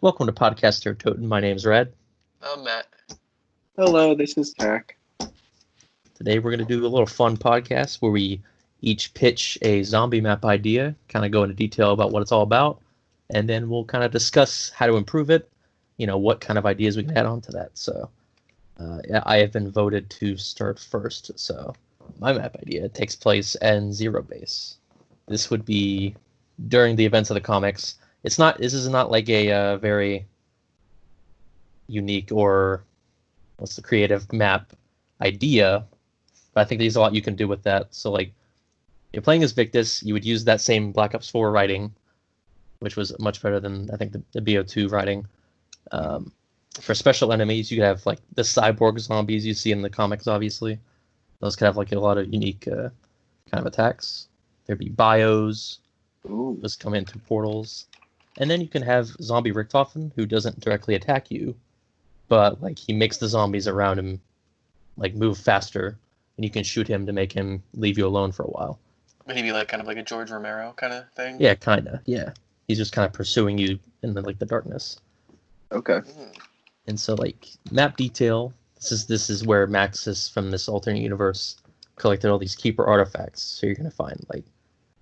Welcome to Podcaster Toten. My name's Red. I'm Matt. Hello, this is Tack. Today we're going to do a little fun podcast where we each pitch a zombie map idea, kind of go into detail about what it's all about, and then we'll kind of discuss how to improve it, what kind of ideas we can add on to that. So I have been voted to start first, so my map idea takes place in Zero Base. This would be during the events of the comics. This is not like a very unique or what's the creative map idea, but I think there's a lot you can do with that. So like you're playing as Victus, you would use that same Black Ops 4 writing, which was much better than I think the BO2 writing. For special enemies, you could have like the cyborg zombies you see in the comics, obviously. Those could have like a lot of unique kind of attacks. There'd be bios. Ooh. Those come in through portals. And then you can have Zombie Richtofen, who doesn't directly attack you, but like he makes the zombies around him like move faster, and you can shoot him to make him leave you alone for a while. Would he be like kind of like a George Romero kind of thing? Yeah, kinda. Yeah, he's just kind of pursuing you in the darkness. Okay. And so like map detail. This is where Maxis from this alternate universe collected all these keeper artifacts. So you're gonna find like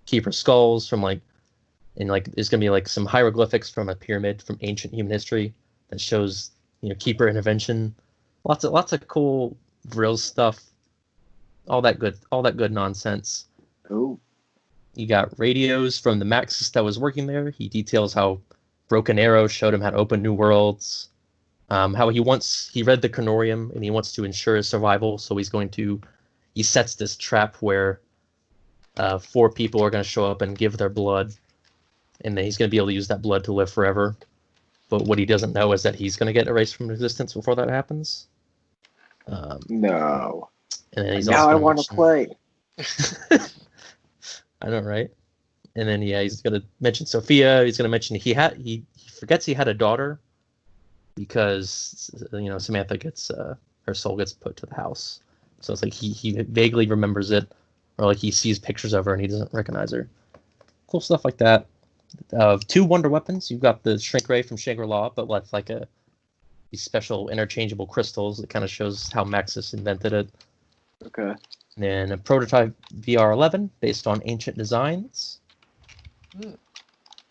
keeper skulls from like. And like there's gonna be like some hieroglyphics from a pyramid from ancient human history that shows keeper intervention, lots of cool real stuff, all that good nonsense. Oh. You got radios from the Maxis that was working there. He details how Broken Arrow showed him how to open new worlds. How he read the Canorium and he wants to ensure his survival, so he sets this trap where 4 people are gonna show up and give their blood. And then he's going to be able to use that blood to live forever. But what he doesn't know is that he's going to get erased from existence before that happens. No. And then he's now I want to play. I know, right? And then he's going to mention Sophia. He's going to mention he forgets he had a daughter because Samantha gets her soul gets put to the house. So it's like he vaguely remembers it, or like he sees pictures of her and he doesn't recognize her. Cool stuff like that. 2 wonder weapons. You've got the Shrink Ray from Shangri-La, but with like these special interchangeable crystals that kind of shows how Maxis invented it. Okay. And then a prototype VR11 based on ancient designs.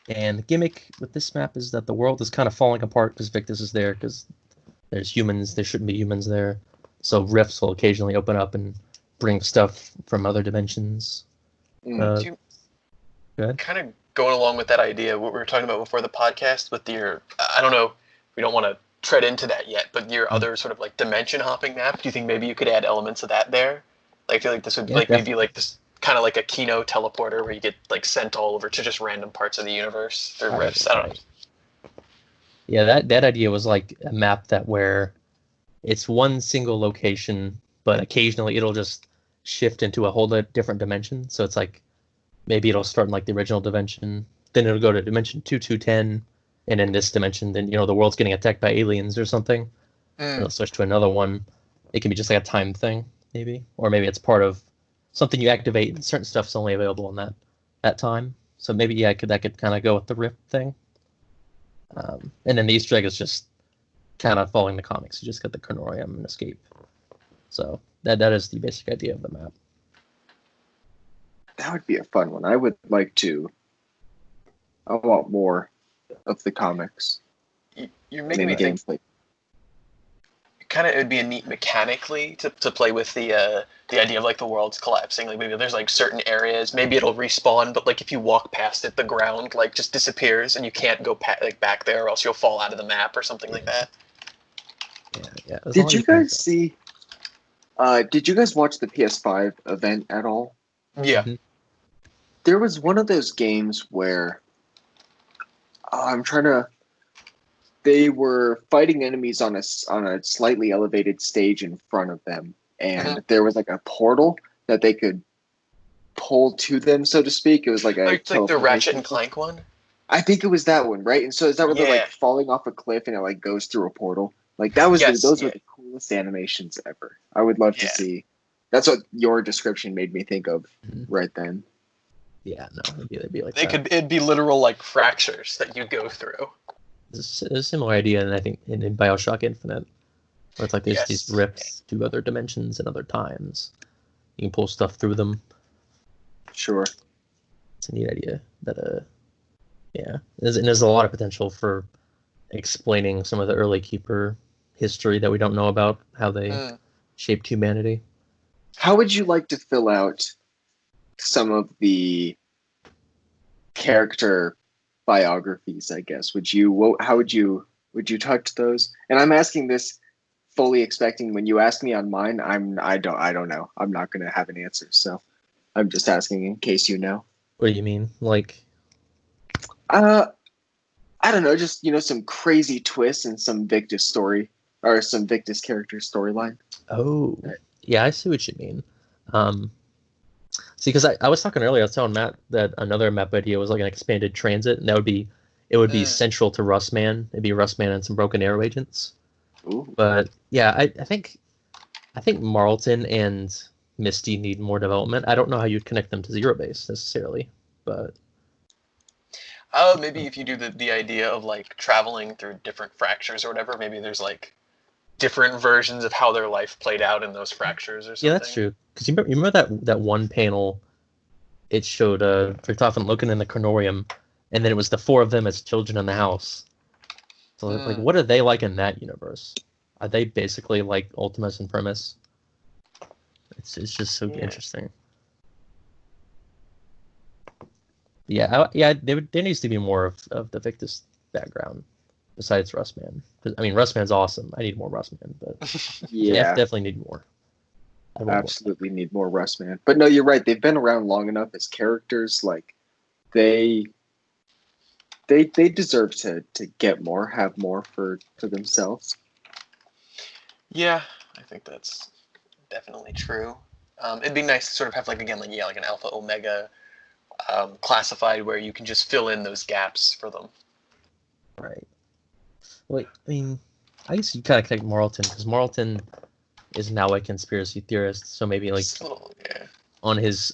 And the gimmick with this map is that the world is kind of falling apart because Victus is there, because there's humans. There shouldn't be humans there. So rifts will occasionally open up and bring stuff from other dimensions. Go ahead. Kind of going along with that idea, what we were talking about before the podcast with your, I don't know, we don't want to tread into that yet, but your other sort of like dimension hopping map, do you think maybe you could add elements of that there? Like, I feel like this would maybe like this kind of like a Kino teleporter where you get like sent all over to just random parts of the universe through rifts. I don't know. Yeah, that idea was like a map where it's one single location, but occasionally it'll just shift into a whole different dimension. So it's like, maybe it'll start in like the original dimension, then it'll go to dimension 2210, and in this dimension, then the world's getting attacked by aliens or something. It'll switch to another one. It can be just like a time thing, maybe, or maybe it's part of something you activate, and certain stuff's only available in that time. So maybe that could kind of go with the Rift thing. And then the Easter egg is just kind of following the comics. You just get the Canorium and escape. So that is the basic idea of the map. That would be a fun one. I would like to. I want more of the comics. You're making me think. Gameplay. It would be a neat mechanically to play with the idea of like the world's collapsing. Like maybe there's like certain areas, maybe it'll respawn, but like if you walk past it, the ground like just disappears and you can't go back there, or else you'll fall out of the map or something like that. Yeah. Did you guys see? Did you guys watch the PS5 event at all? Yeah. Mm-hmm. There was one of those games where they were fighting enemies on a slightly elevated stage in front of them, and there was like a portal that they could pull to them, so to speak. It was like like the Ratchet and Clank one. I think it was that one, right? And so is that where they're like falling off a cliff and it like goes through a portal? Like that was those were the coolest animations ever. I would love to see. That's what your description made me think of right then. Yeah, no, it'd be like it'd be literal like fractures that you go through. It's a similar idea, and I think in Bioshock Infinite, where it's like there's these rifts to other dimensions and other times. You can pull stuff through them. Sure. It's a neat idea. There's a lot of potential for explaining some of the early Keeper history that we don't know about, how they shaped humanity. How would you like to fill out some of the character biographies, I guess? How would you touch those? And I'm asking this fully expecting when you ask me on mine, I don't know. I'm not going to have an answer, so I'm just asking in case you know. What do you mean? Like, I don't know, just some crazy twists and some Victus story or some Victus character storyline. Oh, yeah, I see what you mean. See, because I was talking earlier, I was telling Matt that another map idea was like an expanded transit, and it would be central to Rustman. It'd be Rustman and some Broken Arrow agents. Ooh. But yeah, I think Marlton and Misty need more development. I don't know how you'd connect them to Zero Base necessarily, but maybe if you do the idea of like traveling through different fractures or whatever, maybe there's like different versions of how their life played out in those fractures or something. Yeah, that's true. Because you remember that one panel, it showed Richtofen looking in the Chronorium, and then it was the four of them as children in the house. So like, what are they like in that universe? Are they basically like Ultimus and Primus? It's just so interesting. Yeah, there needs to be more of the Victus background besides Rustman. I mean, Rustman's awesome. I need more Rustman, but yeah, definitely need more. Absolutely need more Rustman. But no, you're right. They've been around long enough as characters. Like they deserve to get more, have more for themselves. Yeah, I think that's definitely true. It'd be nice to sort of have like an Alpha Omega classified where you can just fill in those gaps for them. Right. Well, I mean, I guess you kind of connect Marlton, because Marlton is now a conspiracy theorist, so maybe like on his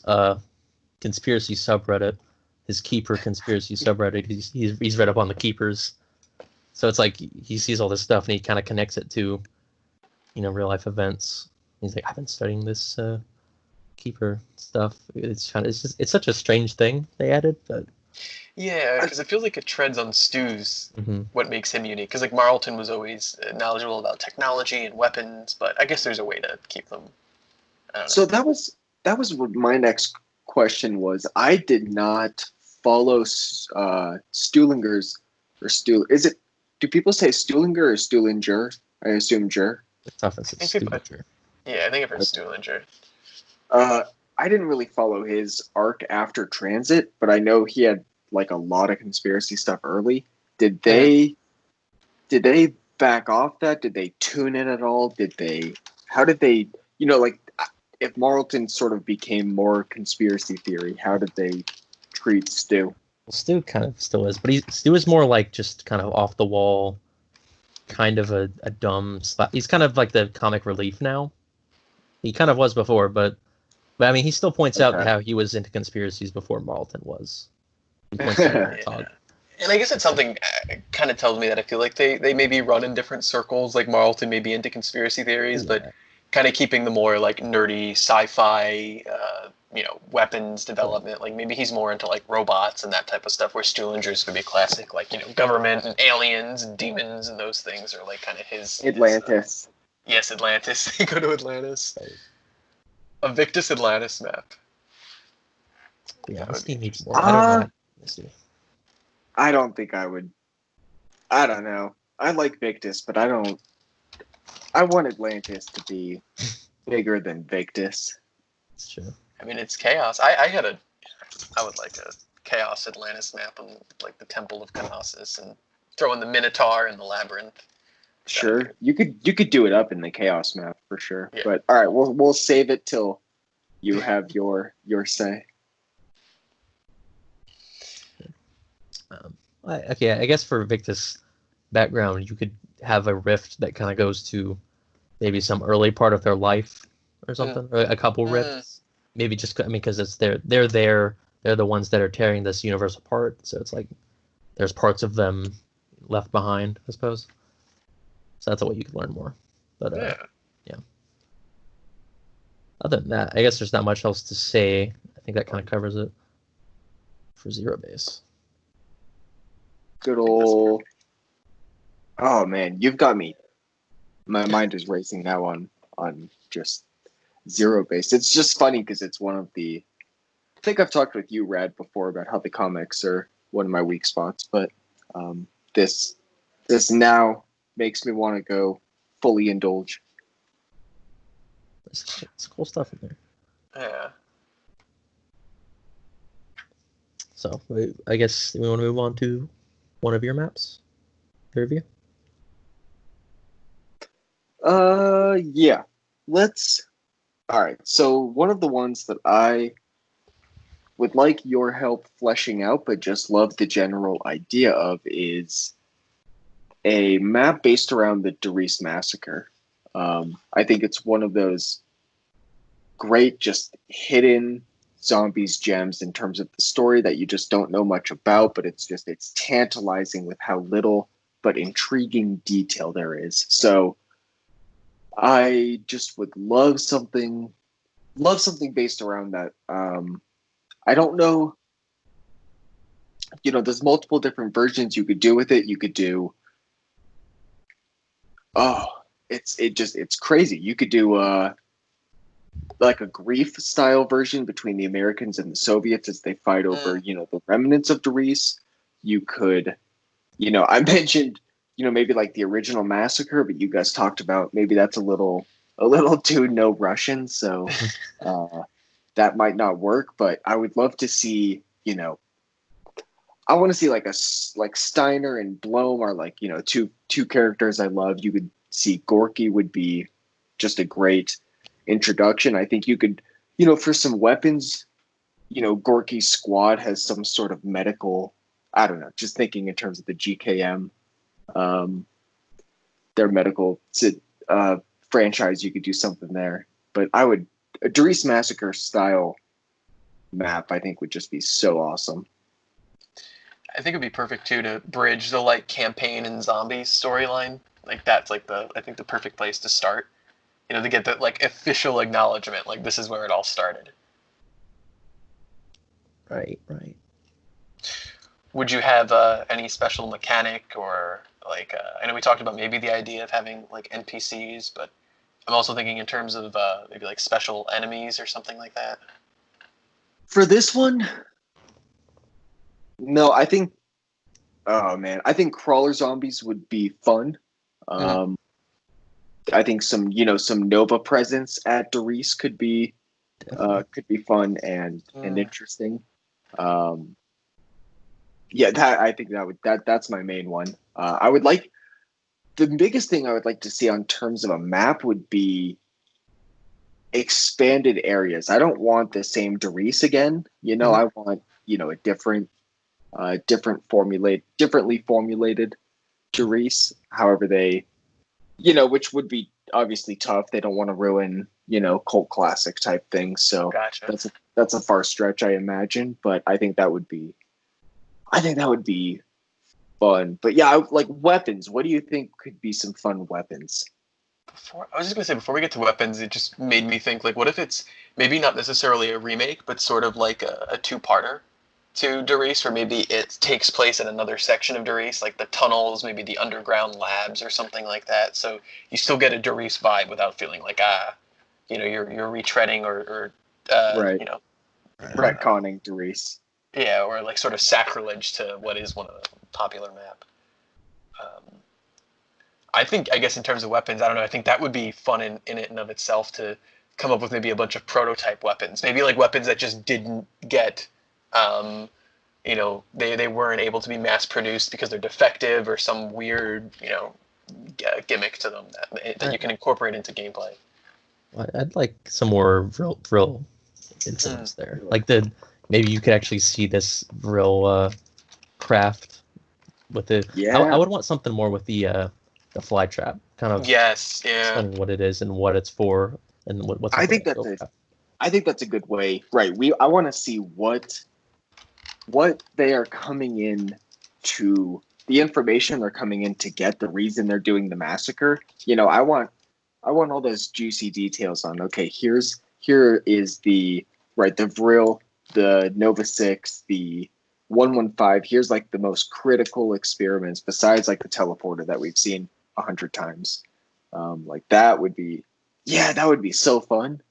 conspiracy subreddit, his Keeper conspiracy subreddit, he's read up on the Keepers, so it's like he sees all this stuff and he kind of connects it to real life events. He's like, I've been studying this Keeper stuff. It's such a strange thing they added, but yeah, because it feels like it treads on Stu's what makes him unique. Because like Marlton was always knowledgeable about technology and weapons, but I guess there's a way to keep them. So that was what my next question was. I did not follow Stuhlinger's or Stuhl. Is it? Do people say Stuhlinger or Stuhlinger? I assume Jur. It's often Stuhlinger. Yeah, I think I've heard Stuhlinger. I didn't really follow his arc after Transit, but I know he had like a lot of conspiracy stuff early. Did they back off that? Did they tune it at all? How did they, like if Marlton sort of became more conspiracy theory, how did they treat Stu? Well, Stu kind of still is, but Stu is more like just kind of off the wall, kind of a dumb slap. He's kind of like the comic relief now. He kind of was before, but I mean, he still points out how he was into conspiracies before Marlton was. He points out talk. And I guess it's something kind of tells me that I feel like they maybe run in different circles. Like Marlton may be into conspiracy theories, but kind of keeping the more like nerdy sci-fi, weapons development. Like maybe he's more into like robots and that type of stuff. Where Stuhlinger's gonna be classic, like government and aliens and demons and those things are like kind of his Atlantis. Yes, Atlantis. Go to Atlantis. A Victus Atlantis map. Yeah, Misty needs more. I don't know. Misty. I don't think I would. I don't know. I like Victus, but I don't. I want Atlantis to be bigger than Victus. That's true. I mean, it's chaos. I would like a chaos Atlantis map on like the Temple of Knossos and throw in the Minotaur and the Labyrinth. Sure, you could do it up in the chaos map for sure. Yeah. But all right, we'll save it till you have your say. I guess for Victus background, you could have a rift that kind of goes to maybe some early part of their life or something, or a couple rifts. Maybe just because they're the ones that are tearing this universe apart. So it's like there's parts of them left behind, I suppose. So that's a way you can learn more. But yeah. Other than that, I guess there's not much else to say. I think that kind of covers it for Zero Base. Good old. Oh man, you've got me. My mind is racing now on just Zero Base. It's just funny because it's one of the. I think I've talked with you, Rad, before about how the comics are one of my weak spots, but this now makes me want to go fully indulge. It's cool stuff in there. Yeah. So I guess we want to move on to one of your maps. Your review. Yeah. All right. So one of the ones that I would like your help fleshing out, but just love the general idea of, is a map based around the Riese Massacre. I think it's one of those great, just hidden zombies gems in terms of the story that you just don't know much about, but it's tantalizing with how little but intriguing detail there is. So I just would love something based around that. I don't know. There's multiple different versions you could do with it. You could do. Oh, it's crazy. You could do like a grief style version between the Americans and the Soviets as they fight over the remnants of Riese. You could, I mentioned maybe like the original massacre, but you guys talked about maybe that's a little too no Russian, so that might not work. But I would love to see, I want to see like Steiner and Blom are like two characters I love. You could see Gorky would be just a great introduction. I think you could, for some weapons, Gorky's squad has some sort of medical. I don't know. Just thinking in terms of the GKM, their medical franchise, you could do something there. But a Riese Massacre style map, I think, would just be so awesome. I think it'd be perfect too to bridge the like campaign and zombies storyline. Like that's like I think the perfect place to start. To get that like official acknowledgement, like this is where it all started. Right. Would you have any special mechanic or like I know we talked about maybe the idea of having like NPCs, but I'm also thinking in terms of maybe like special enemies or something like that. For this one, no, I think. Oh man, I think crawler zombies would be fun. I think some Nova presence at Riese could be fun and interesting. Yeah, I think that's my main one. I would like the biggest thing I would like to see on terms of a map would be expanded areas. I don't want the same Riese again. I want a differently formulated Riese. However they. Which would be obviously tough. They don't want to ruin, cult classic type things. So gotcha. That's a far stretch, I imagine. But I think that would be fun. But yeah, like weapons. What do you think could be some fun weapons? Before we get to weapons, it just made me think like, what if it's maybe not necessarily a remake, but sort of like a two-parter to Riese, or maybe it takes place in another section of Riese, like the tunnels, maybe the underground labs or something like that. So you still get a Riese vibe without feeling like you're retreading or right. Retconning Riese. Yeah, or like sort of sacrilege to what is one of the popular map. I guess in terms of weapons, I don't know. I think that would be fun in it and of itself to come up with maybe a bunch of prototype weapons, maybe like weapons that just didn't get. They weren't able to be mass produced because they're defective or some weird, gimmick to them that you can incorporate into gameplay. I'd like some more Vril influence there. Like maybe you could actually see this Vril craft with the. Yeah. I would want something more with the fly trap, kind of. Yes. Yeah. Explaining what it is and what it's for and what's. I think that's a good way. Right. I want to see what they are coming in to the information they're coming in to get, the reason they're doing the massacre. I want all those juicy details on. Okay, here is the Vril, the Nova 6, the 115. Here's like the most critical experiments besides like the teleporter that we've seen 100 times. That would be so fun.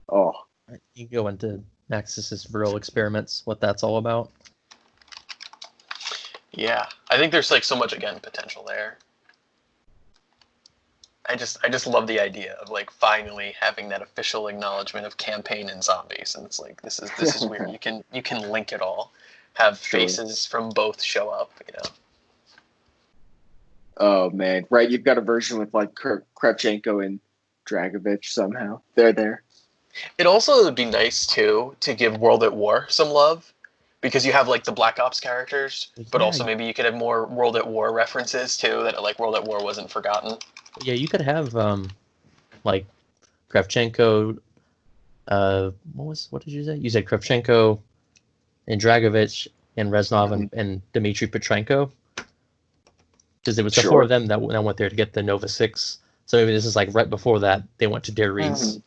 Oh, you go into Maxis's Vril experiments, what that's all about. Yeah, I think there's like so much potential there. I just love the idea of like finally having that official acknowledgement of campaign and zombies, and it's like this is weird. You can link it all, have faces from both show up. Oh man, right? You've got a version with like Kravchenko and Dragovich somehow. They're there. It also would be nice too to give World at War some love, because you have like the Black Ops characters, but also maybe you could have more World at War references too. That like World at War wasn't forgotten. Yeah, you could have like Kravchenko. What did you say? You said Kravchenko and Dragovich and Reznov and Dmitry Petrenko, because it was the four of them that went there to get the Nova 6. So maybe this is like right before that they went to Der Riese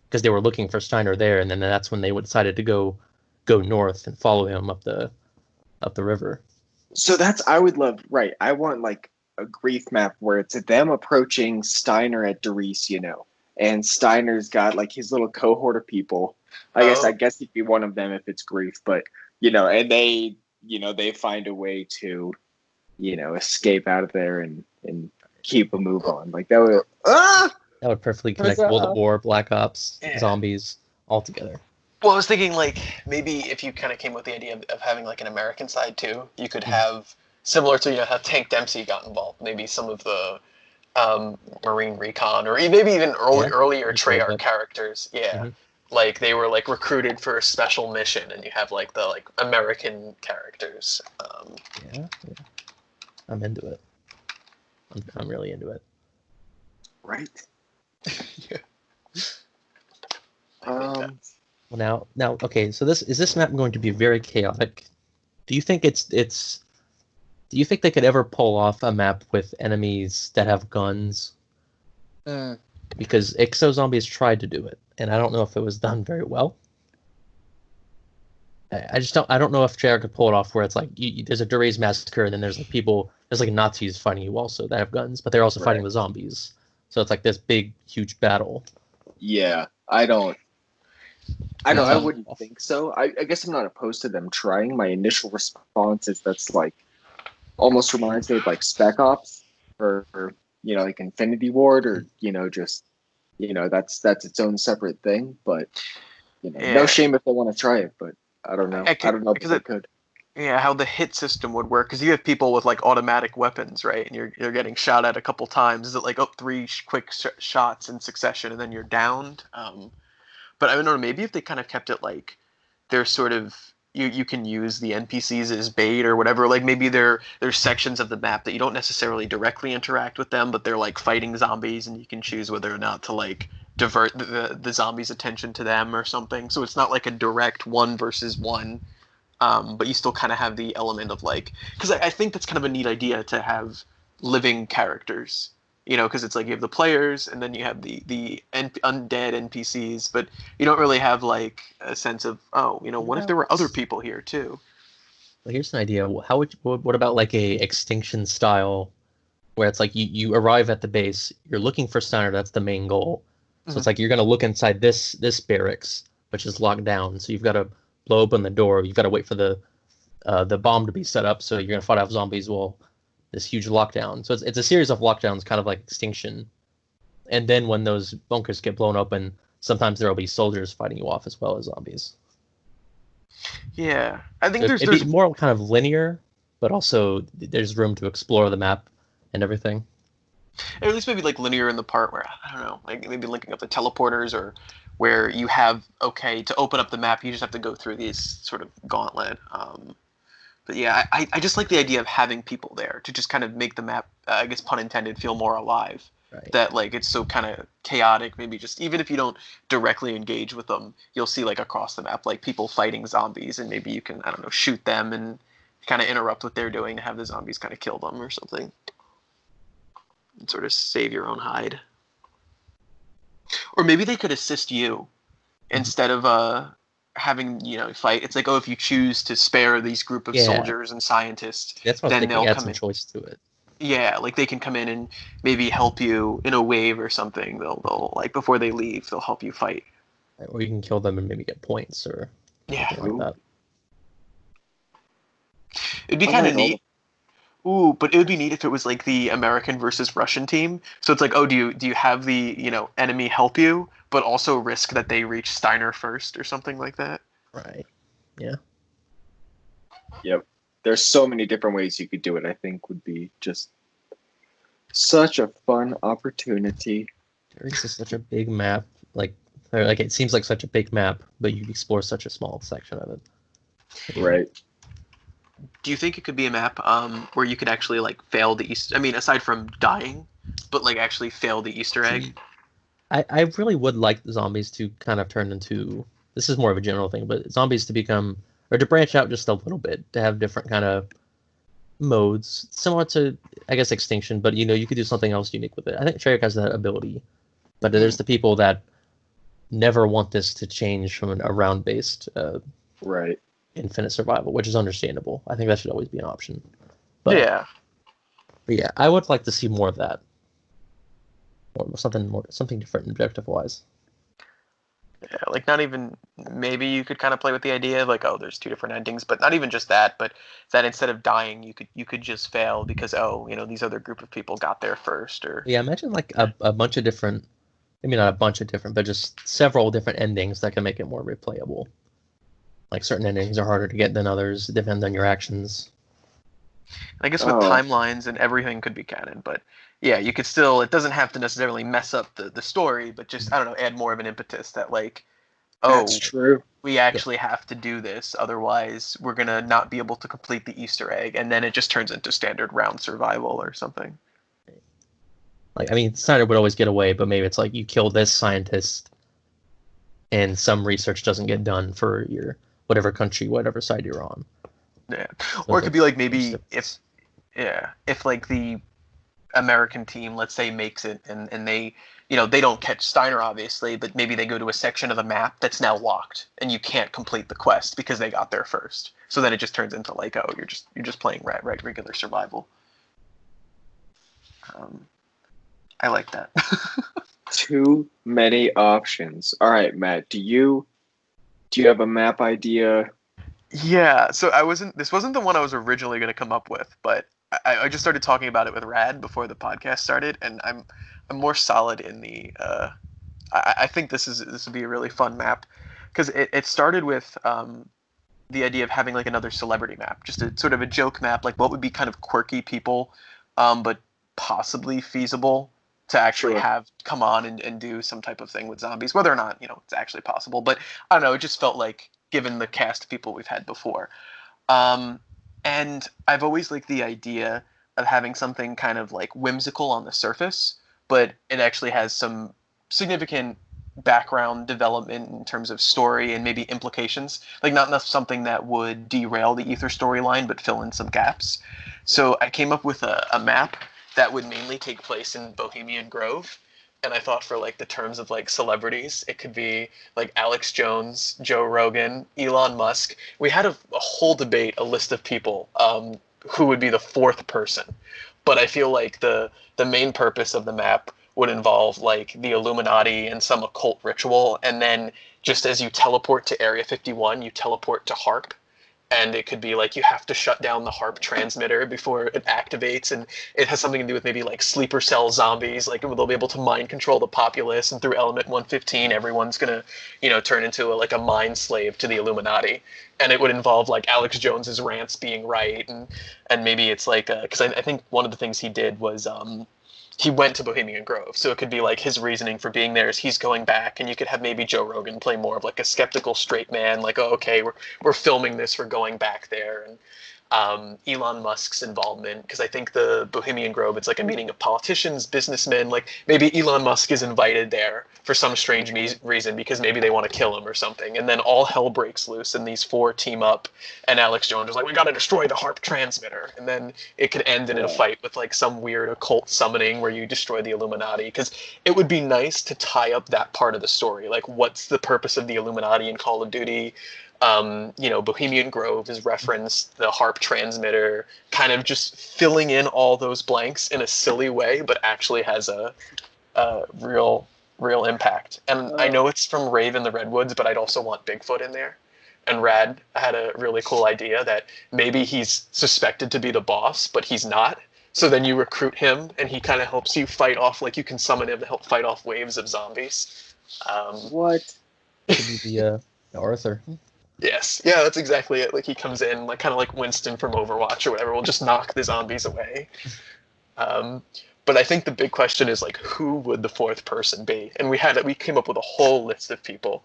because they were looking for Steiner there, and then that's when they decided to go north and follow him up the river. So I would love, right? I want like a grief map where it's them approaching Steiner at Der Riese, and Steiner's got like his little cohort of people. I guess he'd be one of them if it's grief, but and they find a way to escape out of there and keep a move on. Like that would perfectly connect World at War, Black Ops, zombies all together. Well, I was thinking like maybe if you kind of came with the idea of having like an American side too, you could have similar to how Tank Dempsey got involved. Maybe some of the Marine Recon, or maybe even earlier Treyarch characters. Yeah, like they were like recruited for a special mission, and you have like the like American characters. Yeah, I'm into it. I'm really into it. Right. Yeah. Well, now, okay. So this map going to be very chaotic? Do you think Do you think they could ever pull off a map with enemies that have guns? Because Exo Zombies tried to do it, and I don't know if it was done very well. I don't know if Treyarch could pull it off where it's like there's a Riese Massacre, and then there's like Nazis fighting you also that have guns, but they're also fighting the zombies. So it's like this big, huge battle. Yeah, I wouldn't think so. I guess I'm not opposed to them trying. My initial response is that's like almost reminds me of like Spec Ops or like Infinity Ward or just that's its own separate thing. But no shame if they want to try it. But I don't know. I don't know if they could. Yeah, how the hit system would work, because you have people with like automatic weapons, right? And you're getting shot at a couple times. Is it like 3 quick shots in succession and then you're downed? But I don't know. Maybe if they kind of kept it like they're sort of you can use the NPCs as bait or whatever. Like maybe there's sections of the map that you don't necessarily directly interact with them, but they're like fighting zombies, and you can choose whether or not to like divert the zombies' attention to them or something. So it's not like a direct 1 versus 1. But you still kind of have the element of like, because I think that's kind of a neat idea to have living characters, because it's like you have the players and then you have the undead NPCs, but you don't really have like a sense of, what if there were other people here too? Well, here's an idea. What about like a Extinction style, where it's like you arrive at the base, you're looking for Steiner, that's the main goal. So it's like you're gonna look inside this barracks, which is locked down. So you've got to blow open the door. You've got to wait for the bomb to be set up. So you're gonna fight off zombies while this huge lockdown. So it's a series of lockdowns, kind of like Extinction. And then when those bunkers get blown open, sometimes there will be soldiers fighting you off as well as zombies. Yeah, I think so it'd be more kind of linear, but also there's room to explore the map and everything. Or at least maybe like linear in the part where, I don't know, like maybe linking up the teleporters, or where you have, to open up the map, you just have to go through these sort of gauntlet. But yeah, I just like the idea of having people there to just kind of make the map, I guess pun intended, feel more alive. Right. That like it's so kind of chaotic. Maybe just even if you don't directly engage with them, you'll see like across the map like people fighting zombies, and maybe you can, I don't know, shoot them and kind of interrupt what they're doing to have the zombies kind of kill them or something, and sort of save your own hide. Or maybe they could assist you instead of having fight. It's like, oh, if you choose to spare these group of soldiers and scientists, that's what then they'll add come some in. choice to it. Yeah, like they can come in and maybe help you in a wave or something. They'll like before they leave, they'll help you fight. Or you can kill them and maybe get points or something like that. It'd be kind of neat. Ooh, but it would be neat if it was like the American versus Russian team. So it's like, oh, do you have the enemy help you, but also risk that they reach Steiner first or something like that? Right. Yeah. Yep. There's so many different ways you could do it. I think would be just such a fun opportunity. Riese is such a big map. Like it seems like such a big map, but you explore such a small section of it. Right. Do you think it could be a map where you could actually like fail the Easter? I mean, aside from dying, but like actually fail the Easter egg. I really would like the zombies to kind of turn into. This is more of a general thing, but zombies to become or to branch out just a little bit, to have different kind of modes, similar to I guess Extinction, but you could do something else unique with it. I think Treyarch has that ability, but there's the people that never want this to change from a round-based right. infinite survival, which is understandable. I think that should always be an option. But yeah, I would like to see more of that, or something different objective-wise. Yeah, like not even maybe you could kind of play with the idea of like, oh, there's two different endings, but not even just that, but that instead of dying, you could just fail because these other group of people got there first. Or imagine like a bunch of different, maybe not a bunch of different, but just several different endings that can make it more replayable. Like certain endings are harder to get than others, depend on your actions. I guess with timelines and everything could be canon, but yeah, you could still. It doesn't have to necessarily mess up the story, but just I don't know, add more of an impetus that like, oh, that's true. We actually have to do this, otherwise we're gonna not be able to complete the Easter egg, and then it just turns into standard round survival or something. Like I mean, Snyder would always get away, but maybe it's like you kill this scientist, and some research doesn't get done for your whatever country, whatever side you're on. Yeah, or it could be like maybe if like the American team, let's say, makes it and they they don't catch Steiner obviously, but maybe they go to a section of the map that's now locked and you can't complete the quest because they got there first. So then it just turns into like, oh, you're just playing regular survival. I like that. Too many options. All right, Matt, do you have a map idea? Yeah, so this wasn't the one I was originally going to come up with, but I just started talking about it with Rad before the podcast started, and I'm more solid in the. I think this would be a really fun map, because it started with the idea of having like another celebrity map, just a sort of a joke map, like what would be kind of quirky people, but possibly feasible to actually have come on and do some type of thing with zombies, whether or not it's actually possible. But I don't know, it just felt like, given the cast of people we've had before. And I've always liked the idea of having something kind of like whimsical on the surface, but it actually has some significant background development in terms of story and maybe implications. Like not something that would derail the Ether storyline, but fill in some gaps. So I came up with a map that would mainly take place in Bohemian Grove. And I thought for like the terms of like celebrities, it could be like Alex Jones, Joe Rogan, Elon Musk. We had a whole debate, a list of people who would be the fourth person. But I feel like the main purpose of the map would involve like the Illuminati and some occult ritual. And then just as you teleport to Area 51, you teleport to HAARP. And it could be like you have to shut down the HAARP transmitter before it activates, and it has something to do with maybe like sleeper cell zombies. Like they'll be able to mind control the populace, and through Element 115, everyone's gonna, turn into a mind slave to the Illuminati. And it would involve like Alex Jones's rants being right, and maybe it's like because I think one of the things he did was he went to Bohemian Grove, so it could be like his reasoning for being there is he's going back, and you could have maybe Joe Rogan play more of like a skeptical straight man, like, oh, okay, we're filming this, we're going back there, and Elon Musk's involvement, because I think the Bohemian Grove, it's like a meeting of politicians, businessmen. Like maybe Elon Musk is invited there for some strange reason because maybe they want to kill him or something. And then all hell breaks loose and these four team up and Alex Jones is like, we got to destroy the HAARP transmitter. And then it could end in a fight with like some weird occult summoning where you destroy the Illuminati. Because it would be nice to tie up that part of the story. Like what's the purpose of the Illuminati in Call of Duty? Bohemian Grove is referenced, the HAARP transmitter, kind of just filling in all those blanks in a silly way, but actually has a real impact. And I know it's from Rave in the Redwoods, but I'd also want Bigfoot in there. And Rad had a really cool idea that maybe he's suspected to be the boss, but he's not. So then you recruit him, and he kind of helps you fight off, like you can summon him to help fight off waves of zombies. What? Could be Arthur. Yes. Yeah, that's exactly it. Like he comes in, like kind of like Winston from Overwatch or whatever. We'll just knock the zombies away. But I think the big question is like, who would the fourth person be? And we came up with a whole list of people.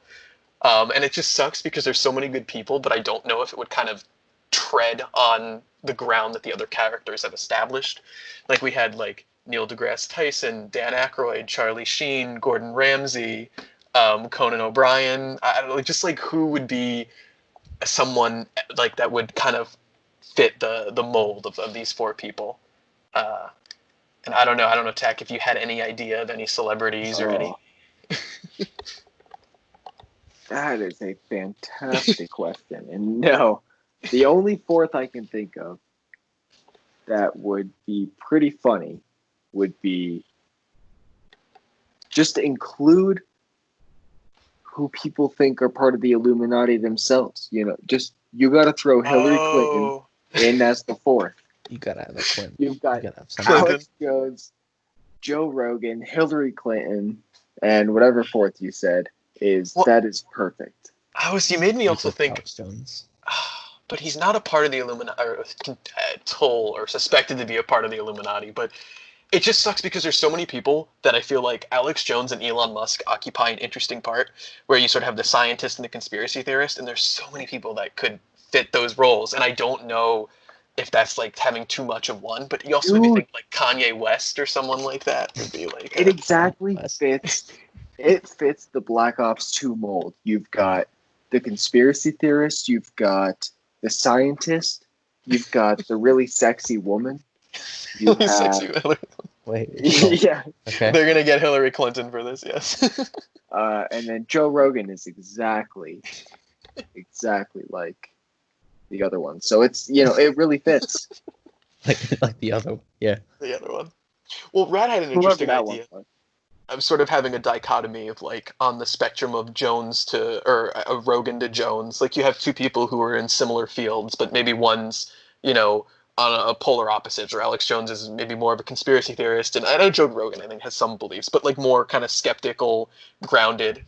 And it just sucks because there's so many good people, but I don't know if it would kind of tread on the ground that the other characters have established. Like we had like Neil deGrasse Tyson, Dan Aykroyd, Charlie Sheen, Gordon Ramsay, Conan O'Brien. I don't know, just like who would be someone like that would kind of fit the mold of these four people. And I don't know, Tack, if you had any idea of any celebrities or any. That is a fantastic question. And no, the only fourth I can think of that would be pretty funny would be just to include who people think are part of the Illuminati themselves. You got to throw Hillary Clinton in as the fourth. You got to have a Clinton. You've got Alex Jones, Joe Rogan, Hillary Clinton, and whatever fourth you said that is perfect. You made me also think. Alex Jones. But he's not a part of the Illuminati, or told or suspected to be a part of the Illuminati. But it just sucks because there's so many people that I feel like Alex Jones and Elon Musk occupy an interesting part where you sort of have the scientist and the conspiracy theorist, and there's so many people that could fit those roles. And I don't know if that's like having too much of one, but you also maybe think like Kanye West or someone like that would be like. It exactly fits. It fits the Black Ops 2 mold. You've got the conspiracy theorist, you've got the scientist, you've got the really sexy woman. Sexy Hillary. Wait. Yeah. Okay. They're gonna get Hillary Clinton for this, yes. And then Joe Rogan is exactly like the other one. So it's it really fits. like the other, yeah. The other one. Well, Rad had an interesting idea. I'm sort of having a dichotomy of like on the spectrum of Jones to or Rogan to Jones. Like you have two people who are in similar fields, but maybe one's on a polar opposite. Or Alex Jones is maybe more of a conspiracy theorist, and I know Joe Rogan I think has some beliefs, but like more kind of skeptical, grounded.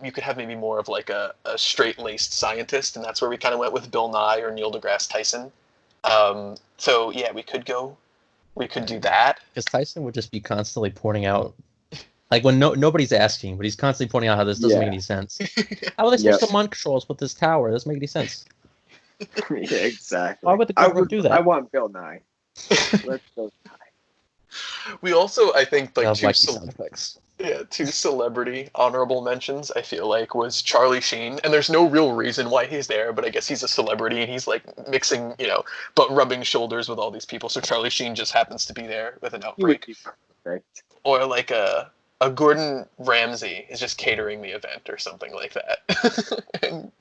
You could have maybe more of like a straight-laced scientist, and that's where we kind of went with Bill Nye or Neil deGrasse Tyson. So yeah, we could do that. Because Tyson would just be constantly pointing out. Like when nobody's asking, but he's constantly pointing out how this doesn't make any sense. How are they supposed to mind controls with this tower? It doesn't make any sense. Yeah, exactly. Why would the government do that? I want Bill Nye. Let's go Nye. We also, I think, like two celebrity honorable mentions, I feel like, was Charlie Sheen. And there's no real reason why he's there, but I guess he's a celebrity and he's like mixing, but rubbing shoulders with all these people. So Charlie Sheen just happens to be there with an outbreak. Perfect. Or like a Gordon Ramsay is just catering the event or something like that. And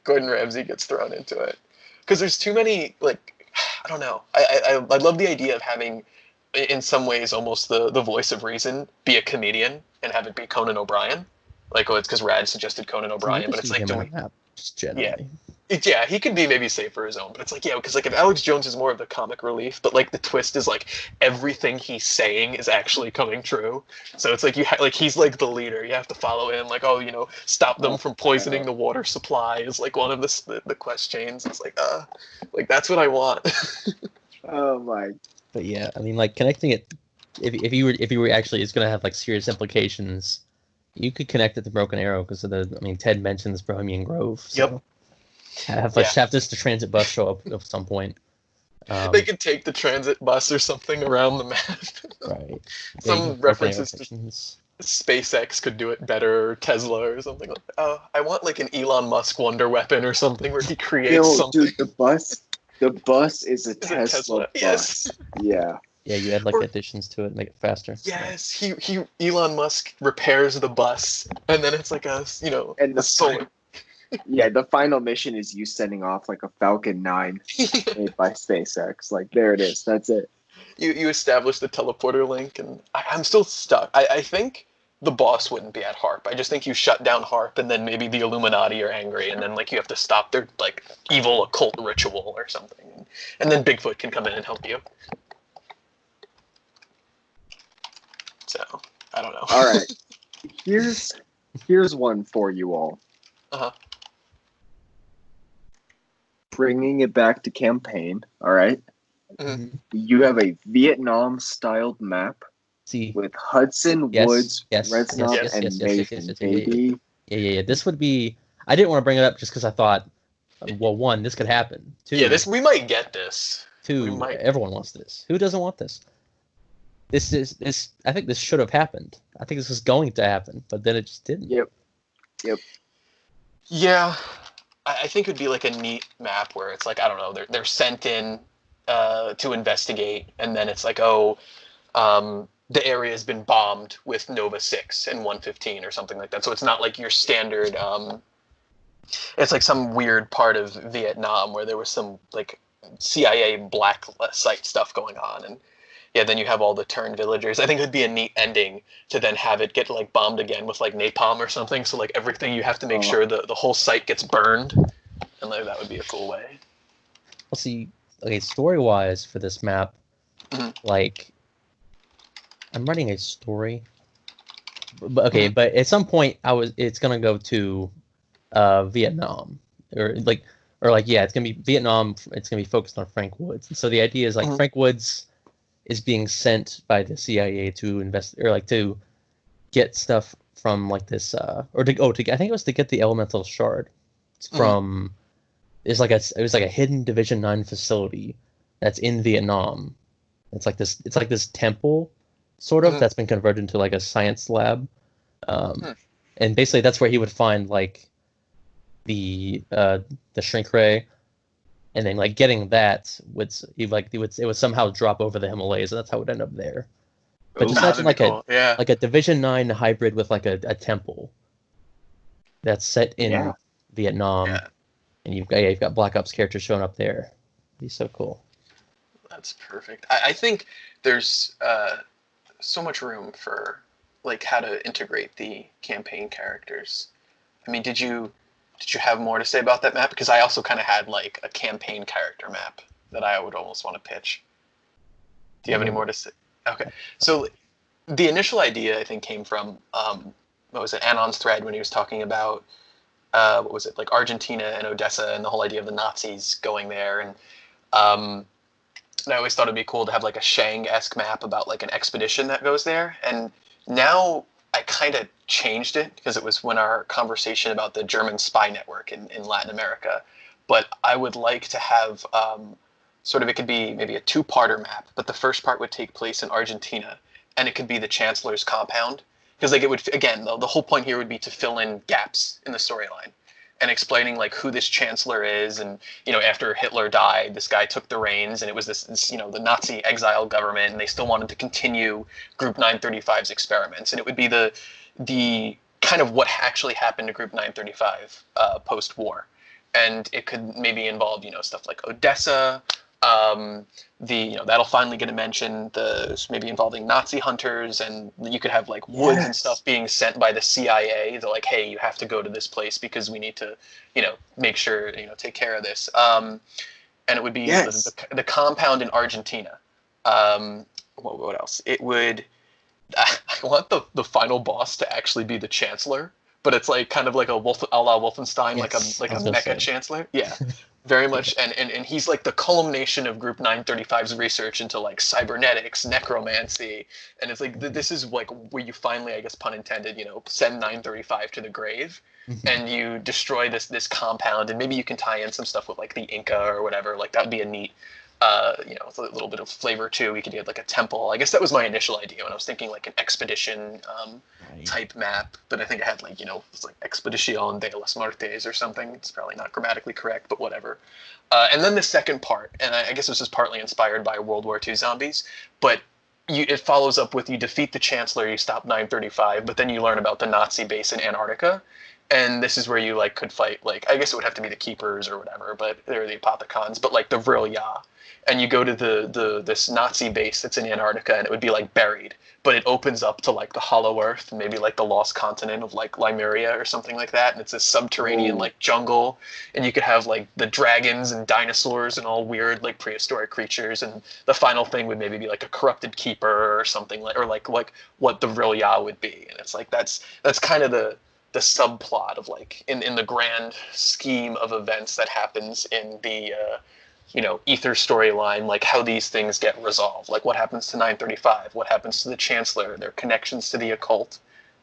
Gordon Ramsay gets thrown into it. Because there's too many, like, I don't know. I love the idea of having, in some ways, almost the voice of reason be a comedian and have it be Conan O'Brien. Like, it's because Rad suggested Conan O'Brien, but it's like, just generally. Yeah, he could be maybe safe for his own, but it's like, because like if Alex Jones is more of the comic relief, but like the twist is like everything he's saying is actually coming true. So it's like he's like the leader. You have to follow him. Like, stop them from poisoning the water supply is like one of the quest chains. It's like that's what I want. Oh my. But yeah, I mean, like connecting it, if you were actually, it's gonna have like serious implications. You could connect it to Broken Arrow because Ted mentions Bohemian Grove. So. Yep. Have this the transit bus show up at some point. They could take the transit bus or something around the map. Right. Some references to SpaceX could do it better, or Tesla or something like that. Oh, I want like an Elon Musk wonder weapon or something where he creates something. Dude, the bus is a Tesla bus. Yes. Yeah. Yeah, you add like additions to it, make it faster. Yes, he Elon Musk repairs the bus, and then it's like a and the solar. Yeah, the final mission is you sending off like a Falcon 9 made by SpaceX. Like there it is. That's it. You establish the teleporter link, and I'm still stuck. I think the boss wouldn't be at HAARP. I just think you shut down HAARP, and then maybe the Illuminati are angry, and then like you have to stop their like evil occult ritual or something, and then Bigfoot can come in and help you. So I don't know. All right, here's one for you all. Bringing it back to campaign. All right. Mm-hmm. You have a Vietnam-styled map with Hudson, Woods, Reznov, and Nathan, baby. Yeah. This would be. I didn't want to bring it up just because I thought, well, one, this could happen. Two, we might get this. Two, everyone wants this. Who doesn't want this? This. I think this should have happened. I think this was going to happen, but then it just didn't. Yep. Yeah, I think it would be like a neat map where it's like, I don't know, they're sent in to investigate, and then it's like, the area has been bombed with Nova 6 and 115 or something like that. So it's not like your standard. It's like some weird part of Vietnam where there was some like CIA black site stuff going on, and yeah, then you have all the turned villagers. I think it would be a neat ending to then have it get like bombed again with like napalm or something. So like everything, you have to make sure the whole site gets burned, and like that would be a cool way. Well, see, okay, story-wise for this map, like I'm writing a story, but at some point it's gonna go to Vietnam it's gonna be Vietnam. It's gonna be focused on Frank Woods. And so the idea is like Frank Woods is being sent by the CIA to invest or like to get stuff from like this I think it was to get the elemental shard from it was like a hidden Division 9 facility that's in Vietnam. It's like this temple sort of that's been converted into like a science lab. And basically that's where he would find like the shrink ray. And then, like, getting that it would somehow drop over the Himalayas, and that's how it would end up there. But just imagine like a Division 9 hybrid with like a temple that's set in Vietnam, and you've got Black Ops characters showing up there. It'd be so cool. That's perfect. I think there's so much room for like how to integrate the campaign characters. I mean, did you have more to say about that map? Because I also kind of had like a campaign character map that I would almost want to pitch. Do you have any more to say? Okay. So the initial idea, I think, came from, Anon's thread when he was talking about, like Argentina and Odessa and the whole idea of the Nazis going there. And I always thought it'd be cool to have like a Shang-esque map about like an expedition that goes there. And now I kind of changed it because it was when our conversation about the German spy network in Latin America. But I would like to have it could be maybe a two-parter map, but the first part would take place in Argentina, and it could be the Chancellor's compound. Because like it would, again, the whole point here would be to fill in gaps in the storyline and explaining like who this Chancellor is. And, after Hitler died, this guy took the reins, and it was this the Nazi exile government, and they still wanted to continue Group 935's experiments. And it would be the kind of what actually happened to Group 935 post-war. And it could maybe involve, stuff like Odessa, that'll finally get a mention, maybe involving Nazi hunters, and you could have like Woods and stuff being sent by the CIA. They're like, hey, you have to go to this place because we need to, make sure, take care of this. And it would be the compound in Argentina. What else? It would, I want the final boss to actually be the Chancellor, but it's like kind of like a a la Wolfenstein, like a mecha Chancellor. Yeah. Very much, and he's like the culmination of Group 935's research into like cybernetics, necromancy, and it's like this is like where you finally, I guess pun intended, send 935 to the grave, and you destroy this compound, and maybe you can tie in some stuff with like the Inca or whatever. Like that would be a neat with a little bit of flavor too. We could get like a temple. I guess that was my initial idea when I was thinking like an expedition type map. But I think I had like, it's like Expedición de las Muertes or something. It's probably not grammatically correct, but whatever. And then the second part, and I guess this is partly inspired by World War II zombies, but it follows up with you defeat the Chancellor, you stop 935, but then you learn about the Nazi base in Antarctica. And this is where you like could fight, like, I guess it would have to be the Keepers or whatever, but they're the Apothicons, but like the Vril-Ya. And you go to this Nazi base that's in Antarctica, and it would be like buried, but it opens up to like the Hollow Earth, and maybe like the lost continent of like Lemuria or something like that. And it's a subterranean like jungle, and you could have like the dragons and dinosaurs and all weird like prehistoric creatures. And the final thing would maybe be like a corrupted keeper or something like, or like what the Vril-Ya would be. And it's like that's kind of the subplot of like in the grand scheme of events that happens in the Ether storyline, like how these things get resolved, like what happens to 935, what happens to the Chancellor, their connections to the occult,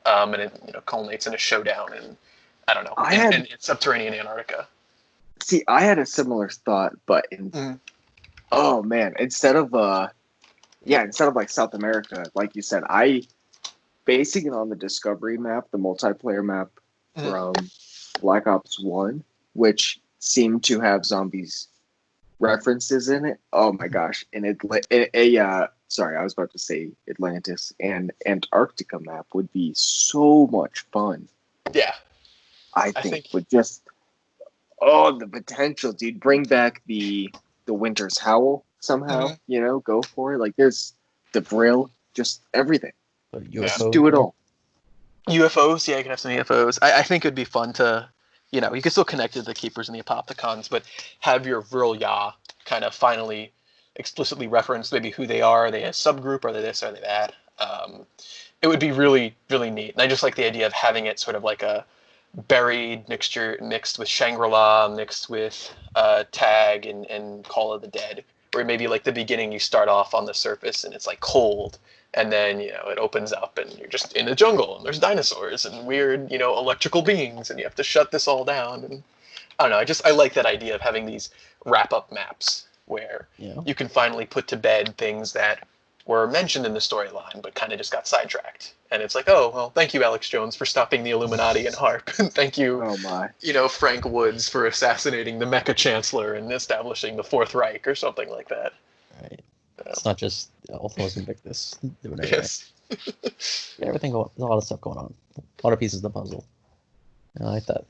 and it culminates in a showdown, and I don't know, in subterranean Antarctica. See, I had a similar thought, but oh man, instead of like South America, like you said, basing it on the Discovery map, the multiplayer map from Black Ops 1, which seemed to have zombies references in it. Oh my gosh. And sorry, I was about to say Atlantis and Antarctica map would be so much fun. Yeah. I think with just the potential, dude. Bring back the Winter's Howl somehow, go for it. Like there's the Vril, just everything. Just do it all. UFOs, yeah, you can have some UFOs. I think it'd be fun to, you can still connect to the Keepers and the Apopticons, but have your Vril-Ya kind of finally explicitly reference maybe who they are. Are they a subgroup? Are they this? Are they that? It would be really, really neat. And I just like the idea of having it sort of like a buried mixture mixed with Shangri-La, mixed with Tag and Call of the Dead, where maybe like the beginning you start off on the surface and it's like cold, and then it opens up and you're just in a jungle and there's dinosaurs and weird electrical beings and you have to shut this all down. And I don't know, I like that idea of having these wrap-up maps where you can finally put to bed things that were mentioned in the storyline but kind of just got sidetracked. And it's like, oh, well, thank you, Alex Jones, for stopping the Illuminati and HAARP. And thank you, Frank Woods, for assassinating the Mecha Chancellor and establishing the Fourth Reich or something like that. Right. It's not just Ultimus Invictus doing it. Yes. Everything there's a lot of stuff going on. A lot of pieces of the puzzle. I like that.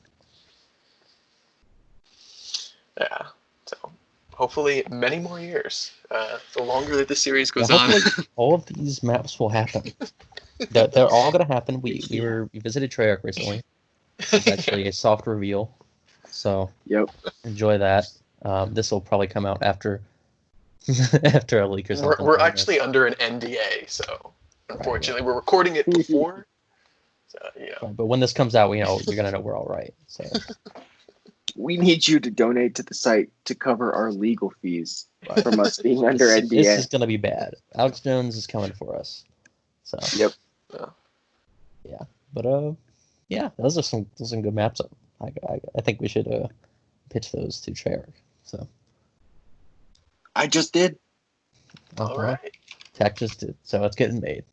Yeah. So hopefully many more years. The longer that the series goes on. All of these maps will happen. They're all going to happen. We visited Treyarch recently. It's actually a soft reveal. So enjoy that. This will probably come out after a leak or something. We're actually under an NDA, so unfortunately we're recording it before. So, Right, but when this comes out, you're going to know we're all right. So we need you to donate to the site to cover our legal fees from us being under NDA. This is going to be bad. Alex Jones is coming for us. So but those are some good maps. I think we should pitch those to Treyarch. So I just did. All right. Tech just did. So it's getting made.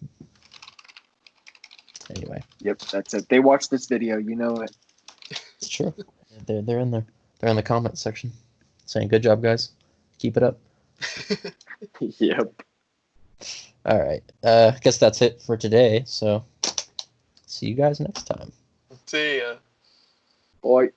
Anyway. Yep, that's it. They watched this video, you know it. It's true. They're in there. They're in the comments section saying, "Good job, guys. Keep it up." Yep. All right. I guess that's it for today. So see you guys next time. See ya. Bye.